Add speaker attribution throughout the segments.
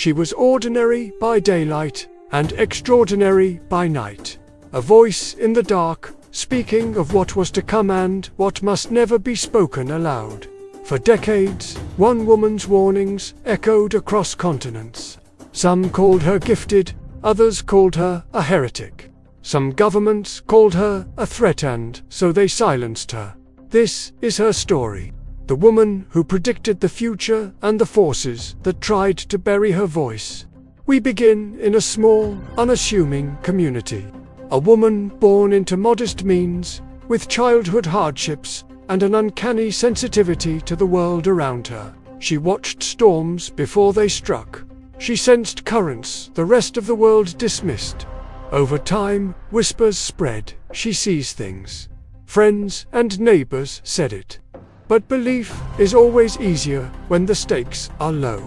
Speaker 1: She was ordinary by daylight and extraordinary by night. A voice in the dark, speaking of what was to come and what must never be spoken aloud. For decades, one woman's warnings echoed across continents. Some called her gifted, others called her a heretic. Some governments called her a threat, and so they silenced her. This is her story. The woman who predicted the future and the forces that tried to bury her voice. We begin in a small, unassuming community. A woman born into modest means, with childhood hardships and an uncanny sensitivity to the world around her. She watched storms before they struck. She sensed currents the rest of the world dismissed. Over time, whispers spread. She sees things. Friends and neighbors said it. But belief is always easier when the stakes are low.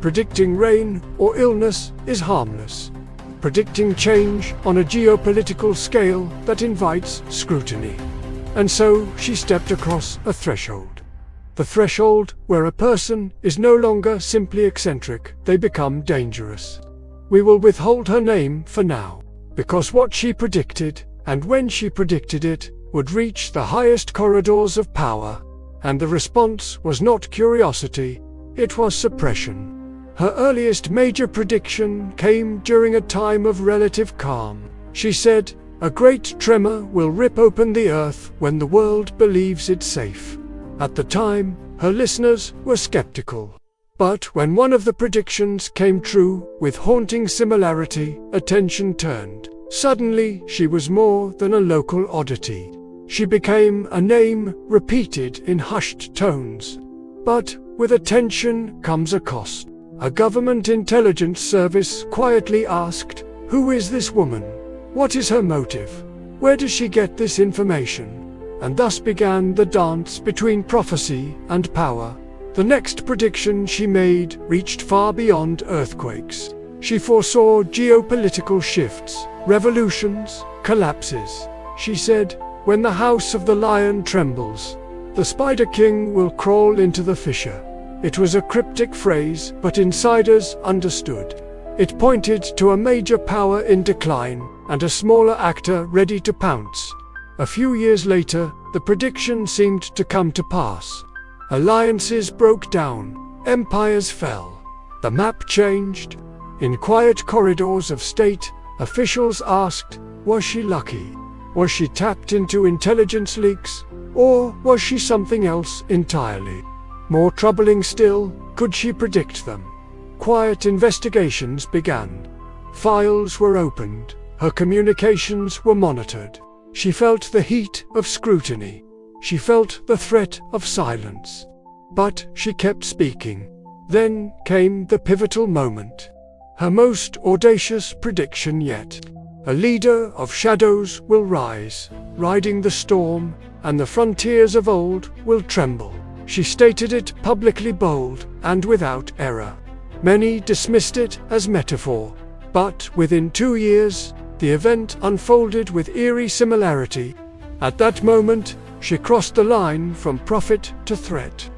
Speaker 1: Predicting rain or illness is harmless. Predicting change on a geopolitical scale that invites scrutiny. And so she stepped across a threshold. The threshold where a person is no longer simply eccentric, they become dangerous. We will withhold her name for now, because what she predicted, and when she predicted it, would reach the highest corridors of power. And the response was not curiosity, it was suppression. Her earliest major prediction came during a time of relative calm. She said, "A great tremor will rip open the earth when the world believes it's safe." At the time, her listeners were skeptical. But when one of the predictions came true, with haunting similarity, attention turned. Suddenly, she was more than a local oddity. She became a name repeated in hushed tones. But with attention comes a cost. A government intelligence service quietly asked, "Who is this woman? What is her motive? Where does she get this information?" And thus began the dance between prophecy and power. The next prediction she made reached far beyond earthquakes. She foresaw geopolitical shifts, revolutions, collapses. She said, "When the house of the lion trembles, the Spider King will crawl into the fissure." It was a cryptic phrase, but insiders understood. It pointed to a major power in decline and a smaller actor ready to pounce. A few years later, the prediction seemed to come to pass. Alliances broke down, empires fell. The map changed. In quiet corridors of state, officials asked, was she lucky? Was she tapped into intelligence leaks? Or was she something else entirely? More troubling still, could she predict them? Quiet investigations began. Files were opened. Her communications were monitored. She felt the heat of scrutiny. She felt the threat of silence. But she kept speaking. Then came the pivotal moment. Her most audacious prediction yet. A leader of shadows will rise, riding the storm, and the frontiers of old will tremble. She stated it publicly, bold and without error. Many dismissed it as metaphor, but within 2 years, the event unfolded with eerie similarity. At that moment, she crossed the line from prophet to threat.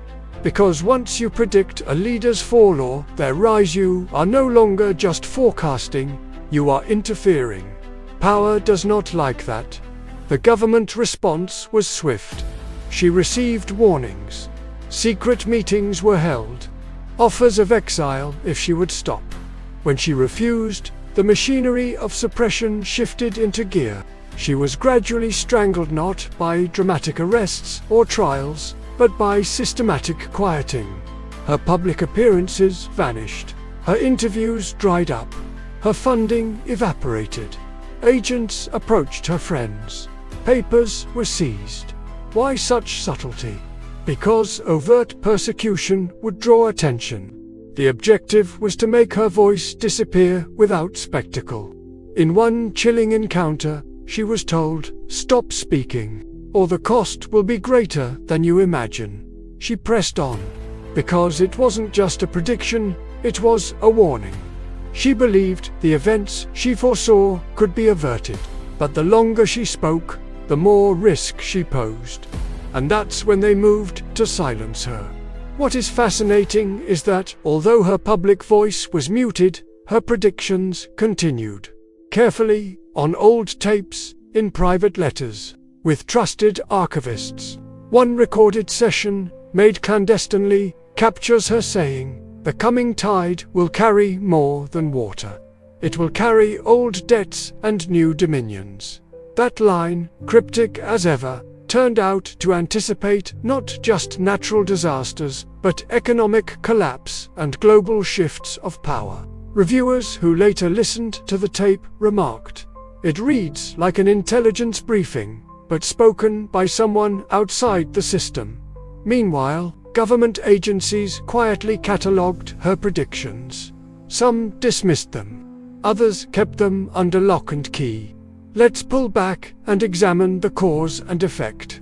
Speaker 1: Because once you predict a leader's fall or their rise, you are no longer just forecasting, you are interfering. Power does not like that. The government response was swift. She received warnings. Secret meetings were held. Offers of exile if she would stop. When she refused, the machinery of suppression shifted into gear. She was gradually strangled not by dramatic arrests or trials, but by systematic quieting. Her public appearances vanished. Her interviews dried up. Her funding evaporated. Agents approached her friends. Papers were seized. Why such subtlety? Because overt persecution would draw attention. The objective was to make her voice disappear without spectacle. In one chilling encounter, she was told, "Stop speaking, or the cost will be greater than you imagine." She pressed on, because it wasn't just a prediction, it was a warning. She believed the events she foresaw could be averted, but the longer she spoke, the more risk she posed. And that's when they moved to silence her. What is fascinating is that, although her public voice was muted, her predictions continued. Carefully, on old tapes, in private letters, with trusted archivists. One recorded session, made clandestinely, captures her saying, "The coming tide will carry more than water. It will carry old debts and new dominions." That line, cryptic as ever, turned out to anticipate not just natural disasters, but economic collapse and global shifts of power. Reviewers who later listened to the tape remarked, "It reads like an intelligence briefing, but spoken by someone outside the system." Meanwhile, government agencies quietly catalogued her predictions. Some dismissed them. Others kept them under lock and key. Let's pull back and examine the cause and effect.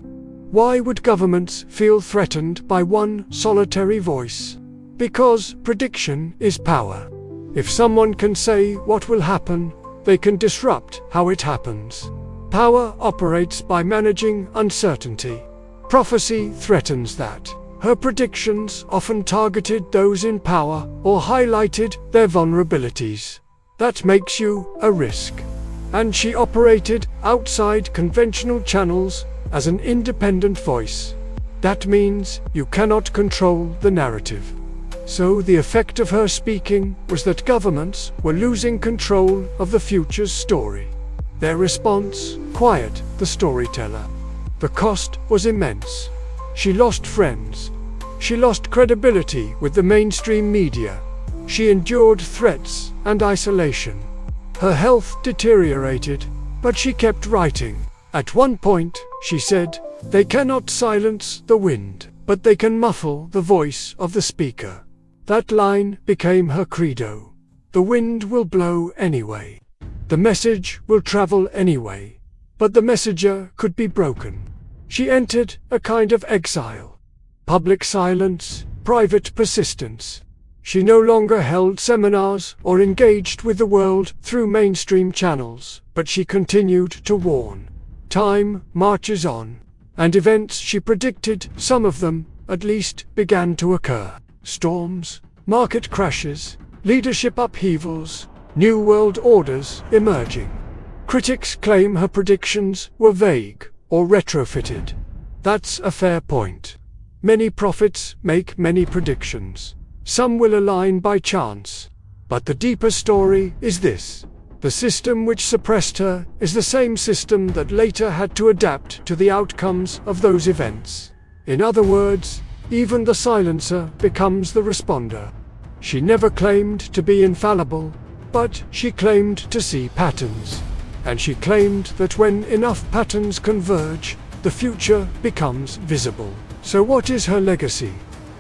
Speaker 1: Why would governments feel threatened by one solitary voice? Because prediction is power. If someone can say what will happen, they can disrupt how it happens. Power operates by managing uncertainty. Prophecy threatens that. Her predictions often targeted those in power or highlighted their vulnerabilities. That makes you a risk. And she operated outside conventional channels as an independent voice. That means you cannot control the narrative. So the effect of her speaking was that governments were losing control of the future's story. Their response, quiet the storyteller. The cost was immense. She lost friends. She lost credibility with the mainstream media. She endured threats and isolation. Her health deteriorated, but she kept writing. At one point, she said, "They cannot silence the wind, but they can muffle the voice of the speaker." That line became her credo. The wind will blow anyway. The message will travel anyway. But the messenger could be broken. She entered a kind of exile. Public silence, private persistence. She no longer held seminars or engaged with the world through mainstream channels, but she continued to warn. Time marches on, and events she predicted, some of them, at least, began to occur. Storms, market crashes, leadership upheavals, new world orders emerging. Critics claim her predictions were vague or retrofitted. That's a fair point. Many prophets make many predictions. Some will align by chance. But the deeper story is this. The system which suppressed her is the same system that later had to adapt to the outcomes of those events. In other words, even the silencer becomes the responder. She never claimed to be infallible, but she claimed to see patterns. And she claimed that when enough patterns converge, the future becomes visible. So what is her legacy?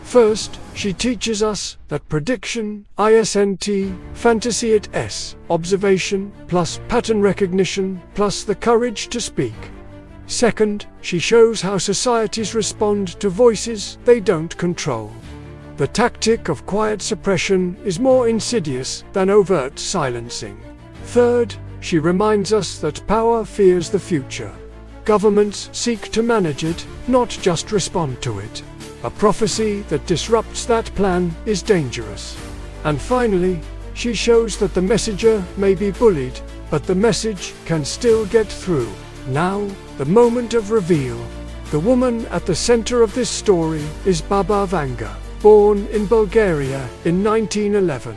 Speaker 1: First, she teaches us that prediction, ISNT, fantasy at S, observation, plus pattern recognition, plus the courage to speak. Second, she shows how societies respond to voices they don't control. The tactic of quiet suppression is more insidious than overt silencing. Third, she reminds us that power fears the future. Governments seek to manage it, not just respond to it. A prophecy that disrupts that plan is dangerous. And finally, she shows that the messenger may be bullied, but the message can still get through. Now, the moment of reveal. The woman at the center of this story is Baba Vanga, born in Bulgaria in 1911.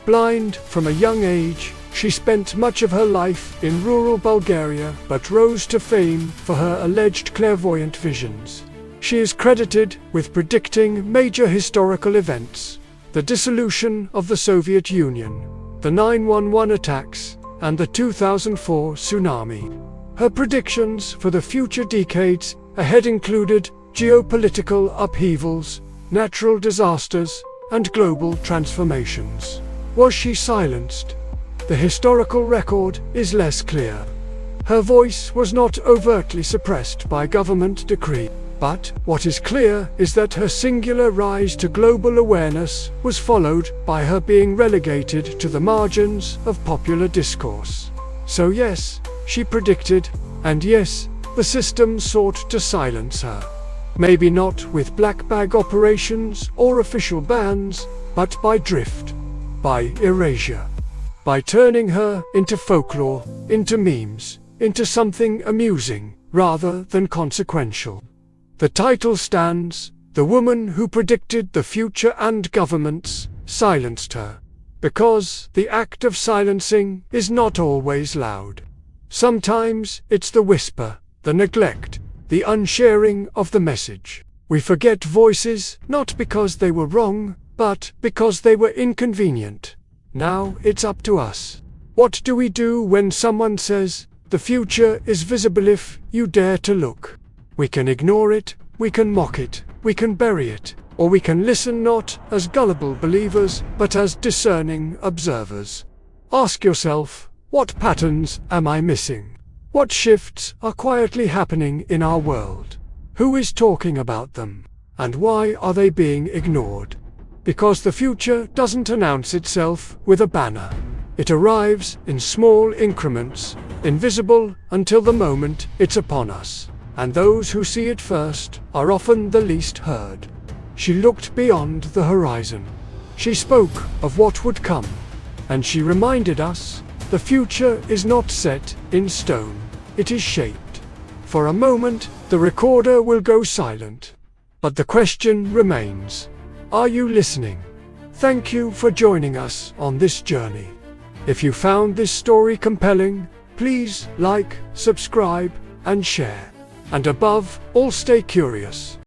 Speaker 1: Blind from a young age, she spent much of her life in rural Bulgaria but rose to fame for her alleged clairvoyant visions. She is credited with predicting major historical events: the dissolution of the Soviet Union, the 9/11 attacks, and the 2004 tsunami. Her predictions for the future decades ahead included geopolitical upheavals, natural disasters, and global transformations. Was she silenced? The historical record is less clear. Her voice was not overtly suppressed by government decree. But what is clear is that her singular rise to global awareness was followed by her being relegated to the margins of popular discourse. So yes, she predicted, and yes, the system sought to silence her. Maybe not with black bag operations or official bans, but by drift, by erasure, by turning her into folklore, into memes, into something amusing rather than consequential. The title stands, The Woman Who Predicted the Future and Governments Silenced Her. Because the act of silencing is not always loud. Sometimes it's the whisper, the neglect, the unsharing of the message. We forget voices not because they were wrong, but because they were inconvenient. Now it's up to us. What do we do when someone says, the future is visible if you dare to look? We can ignore it, we can mock it, we can bury it, or we can listen not as gullible believers, but as discerning observers. Ask yourself, what patterns am I missing? What shifts are quietly happening in our world? Who is talking about them? And why are they being ignored? Because the future doesn't announce itself with a banner. It arrives in small increments, invisible until the moment it's upon us. And those who see it first are often the least heard. She looked beyond the horizon. She spoke of what would come. And she reminded us, the future is not set in stone. It is shaped. For a moment, the recorder will go silent. But the question remains. Are you listening? Thank you for joining us on this journey. If you found this story compelling, please like, subscribe, and share. And above all, stay curious.